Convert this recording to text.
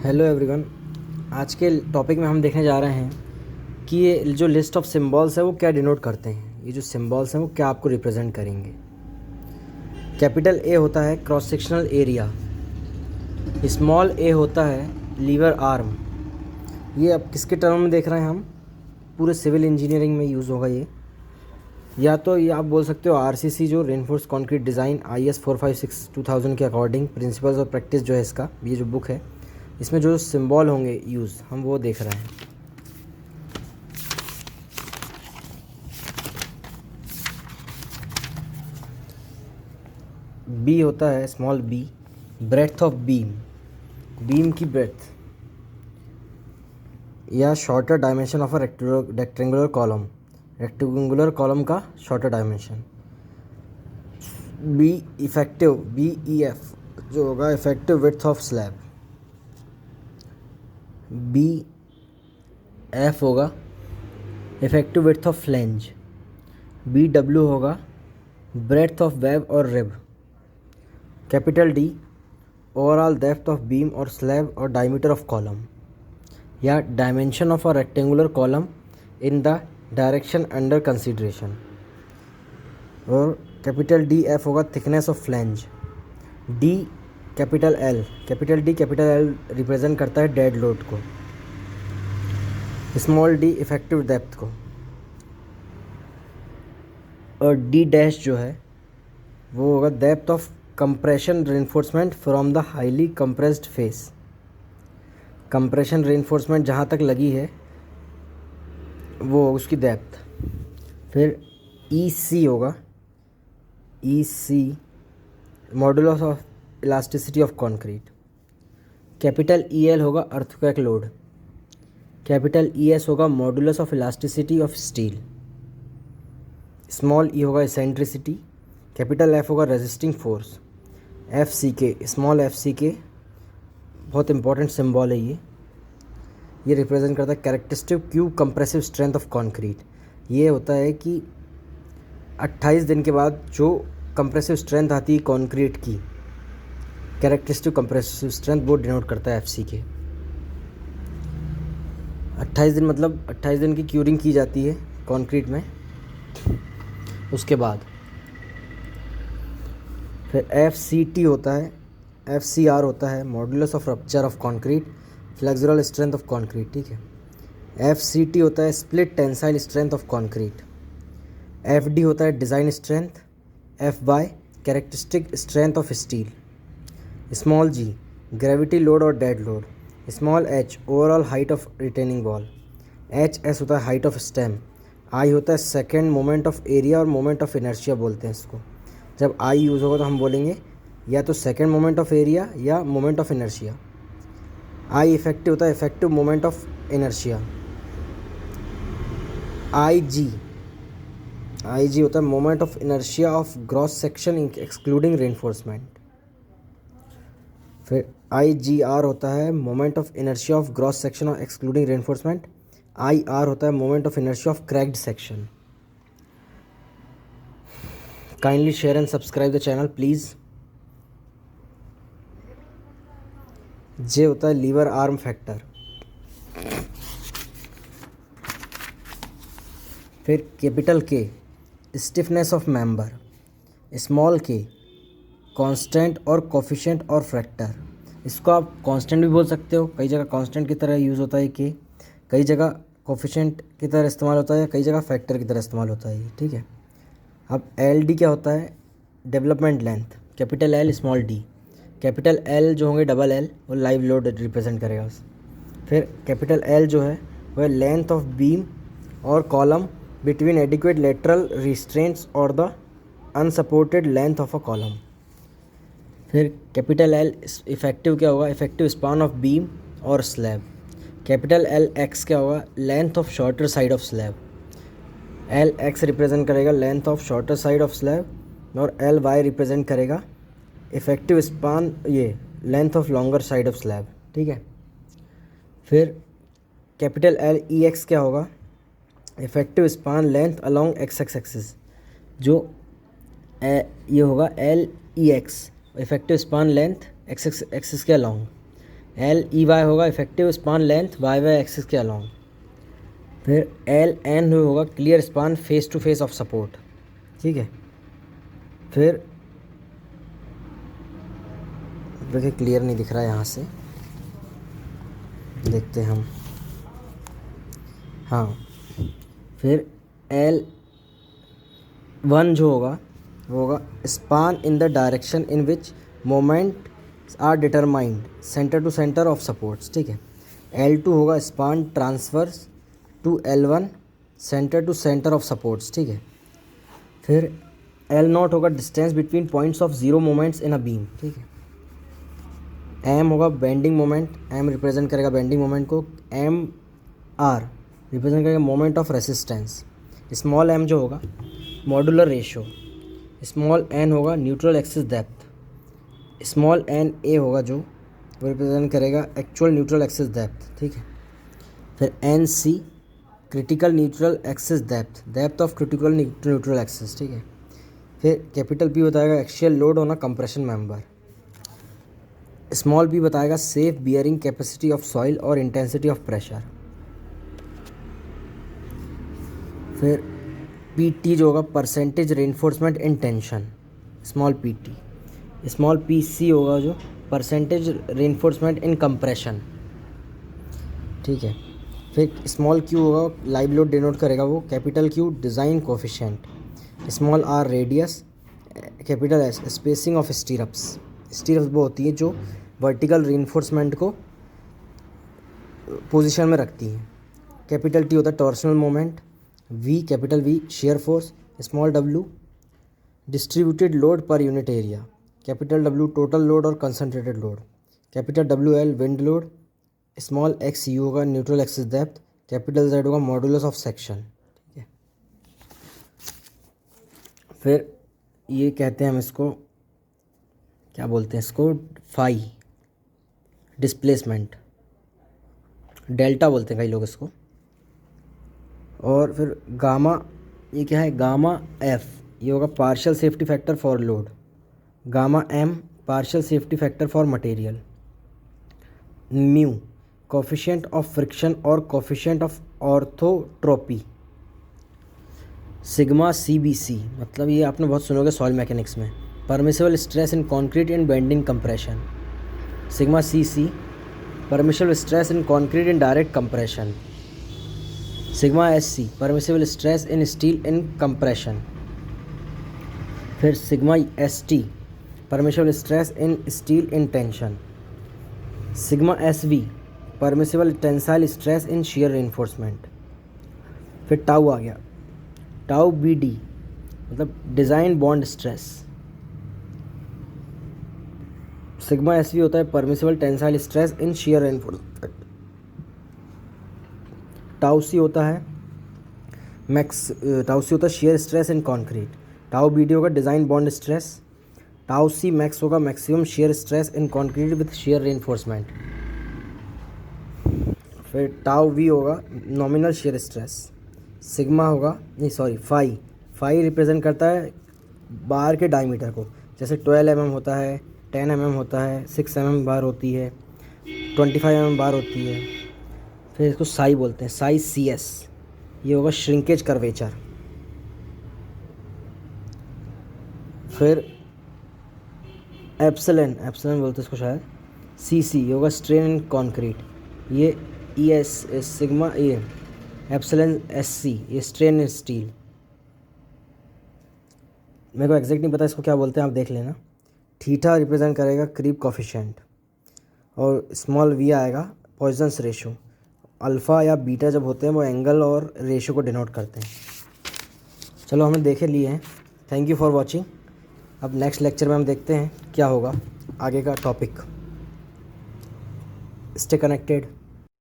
Hello everyone. आज के topic में हम देखने जा रहे हैं कि ये जो लिस्ट ऑफ सिंबल्स है वो क्या डिनोट करते हैं। ये जो सिंबल्स हैं वो क्या आपको रिप्रेजेंट करेंगे। कैपिटल ए होता है क्रॉस सेक्शनल एरिया, स्मॉल ए होता है लीवर आर्म। ये अब किसके टर्म में देख रहे हैं हम, पूरे सिविल इंजीनियरिंग में यूज़ होगा ये। या तो ये आप बोल सकते हो आरसीसी जो रेनफोर्स कंक्रीट डिज़ाइन IS 456 2000 के अकॉर्डिंग प्रिंसिपल्स और प्रैक्टिस जो है इसका, ये जो बुक है इसमें जो सिंबल होंगे यूज़ हम वो देख रहे हैं। बी होता है small B, breadth of beam, beam की ब्रेड्थ या shorter dimension of a rectangular column, rectangular column का shorter dimension. B effective, BEF जो होगा effective width of slab. BF होगा effective width of flange. BW होगा breadth of web और rib. Capital D overall depth of beam और slab और diameter of column या dimension of a rectangular column in the direction under consideration. और capital DF होगा thickness of flange. D capital L, capital D capital L represent करता है dead load को। Small d effective depth को। और D dash जो है वो होगा depth of compression reinforcement from the highly compressed face. Compression reinforcement जहाँ तक लगी है वो उसकी डेप्थ। फिर EC होगा, EC modulus of elasticity of concrete. Capital EL होगा अर्थक्वेक लोड। कैपिटल ES होगा modulus of elasticity of steel. Small E होगा इसेंट्रिसिटी। कैपिटल F होगा resisting force. FCK, small FCK बहुत इंपॉर्टेंट सिंबल है ये represent करता है characteristic cube compressive strength of concrete. ये होता है कि 28 दिन के बाद जो कंप्रेसिव स्ट्रेंथ आती है कंक्रीट की, कैरेक्टरिस्टिक कंप्रेसिव स्ट्रेंथ वो डिनोट करता है FCK। 28 दिन मतलब 28 दिन की क्यूरिंग की जाती है कंक्रीट में। उसके बाद फिर FCT होता है, FCR होता है modulus of rupture of concrete, flexural strength of concrete. ठीक है। FCT होता है split tensile strength of concrete. FD होता है design strength. FY characteristic strength of steel. Small G gravity load और dead load. Small H overall height of retaining wall. HS होता है height of stem. I होता है second moment of area और moment of inertia बोलते हैं इसको। जब I यूज़ होगा तो हम बोलेंगे या तो सेकेंड मोमेंट ऑफ एरिया या moment of inertia. I effective होता है effective moment of inertia. IG होता है moment of inertia of gross section excluding reinforcement. फिर IGR होता है moment of inertia of gross section और एक्सक्लूडिंग रेनफोर्समेंट। IR होता है moment of inertia of cracked section. Kindly share and subscribe the channel please. J होता है liver arm factor. फिर capital K stiffness of member. Small K constant और coefficient और factor. इसको आप कांस्टेंट भी बोल सकते हो, कई जगह कांस्टेंट की तरह यूज़ होता है K, कई जगह कोफिशिएंट की तरह इस्तेमाल होता है, कई जगह फैक्टर की तरह इस्तेमाल होता है। ठीक है। अब LD क्या होता है development length. Capital L small d। Capital L जो होंगे डबल L वो लाइव लोड रिप्रेजेंट करेगा। फिर कैपिटल L जो है वह लेंथ ऑफ बीम और column between adequate lateral restraints और the unsupported length of a column. फिर कैपिटल L इफेक्टिव क्या होगा इफेक्टिव स्पान ऑफ बीम और स्लैब। कैपिटल LX क्या होगा length of shorter side of slab. LX represent करेगा length of shorter side of slab और LY represent करेगा effective span ये length of longer side of slab. ठीक है। फिर कैपिटल LEX क्या होगा effective span length along x axis, जो ये होगा LEX effective span length x axis के अलोंग। एल ई वाई होगा effective span length y y axis के अलॉन्ग। फिर एल एन होगा clear span face to face of support, ठीक है। फिर देखिए क्लियर नहीं दिख रहा है यहाँ से, देखते हैं हम। हाँ, फिर एल वन जो होगा वो होगा span in the direction in which moment are determined centre to centre of supports, ठीक है। एल टू होगा span transfers to L one centre to centre of supports, ठीक है। फिर एल नॉट होगा distance between points of zero moments in a beam, ठीक है। M होगा बेंडिंग मोमेंट, एम रिप्रेजेंट करेगा बेंडिंग मोमेंट को। एम आर रिप्रेजेंट करेगा moment of resistance. Small M जो होगा मॉड्यूलर रेशो। स्मॉल एन होगा neutral axis depth. Small N A होगा जो वो रिप्रेजेंट करेगा एक्चुअल न्यूट्रल एक्सिस डेप्थ, ठीक है। फिर N C critical neutral axis depth, depth of critical neutral axis, ठीक है। फिर कैपिटल पी बताएगा axial load on a compression member. Small P बताएगा safe bearing capacity of soil और इंटेंसिटी ऑफ प्रेशर। फिर पी टी जो होगा percentage reinforcement in tension, small P T. Small P C होगा जो परसेंटेज रेनफोर्समेंट इन कंप्रेशन, ठीक है। फिर स्मॉल क्यू होगा लाइव लोड डिनोट करेगा वो। Capital Q design coefficient. Small R radius. Capital S spacing of stirrups. Stirrups वो होती है जो वर्टिकल रेनफोर्समेंट को पोजीशन में रखती है। कैपिटल टी होता है torsional moment. V capital V shear force. Small W distributed load पर unit area. Capital W total load और concentrated load. Capital W L wind load. Small X U होगा neutral axis depth. Capital Z होगा modulus of section, ठीक है। फिर ये कहते हैं हम इसको क्या बोलते हैं, इसको फाई डिस्प्लेसमेंट, डेल्टा बोलते हैं कई लोग इसको। और फिर गामा, ये क्या है, गामा एफ ये होगा partial safety factor for load. Gamma M partial safety factor for material. Mu coefficient of friction और coefficient of orthotropy. Sigma C B C मतलब ये आपने बहुत सुनोगे सॉइल मैकेनिक्स में, permissible stress in concrete in bending compression. Sigma C C permissible stress in concrete in direct compression. Sigma S C permissible stress in steel in compression. फिर sigma S T permissible stress in steel in tension. Sigma S V permissible tensile stress in shear reinforcement. फिर tau आ गया, tau B D मतलब design bond stress. Sigma S V होता है permissible tensile stress in shear reinforcement. Tau C होता है shear stress in concrete. Tau B D होगा design bond stress. Tau C max होगा maximum shear stress in concrete with shear reinforcement. फिर tau V होगा nominal shear stress. Sigma होगा phi represent करता है बार के डायमीटर को, जैसे 12 mm होता है, 10 mm होता है, 6 mm बार होती है, 25 mm बार होती है। फिर इसको साई बोलते हैं, साई सी एस ये होगा श्रिंकेज कर्वेचर। फिर एप्सिलॉन बोलते हैं इसको शायद, सी सी ये होगा स्ट्रेन इन कॉन्क्रीट। ये ई एस सिग्मा ये एप्सिलॉन एस सी ये स्ट्रेन इन स्टील। मेरे को एग्जैक्ट नहीं पता इसको क्या बोलते हैं, आप देख लेना। थीटा रिप्रेजेंट करेगा क्रीप कोफिशिएंट और स्मॉल वी आएगा पॉइजन्स रेशो। अल्फ़ा या बीटा जब होते हैं वो एंगल और रेशो को डिनोट करते हैं। चलो हमने देखे लिए हैं, थैंक यू फॉर वॉचिंग। अब नेक्स्ट लेक्चर में हम देखते हैं क्या होगा आगे का टॉपिक। Stay connected.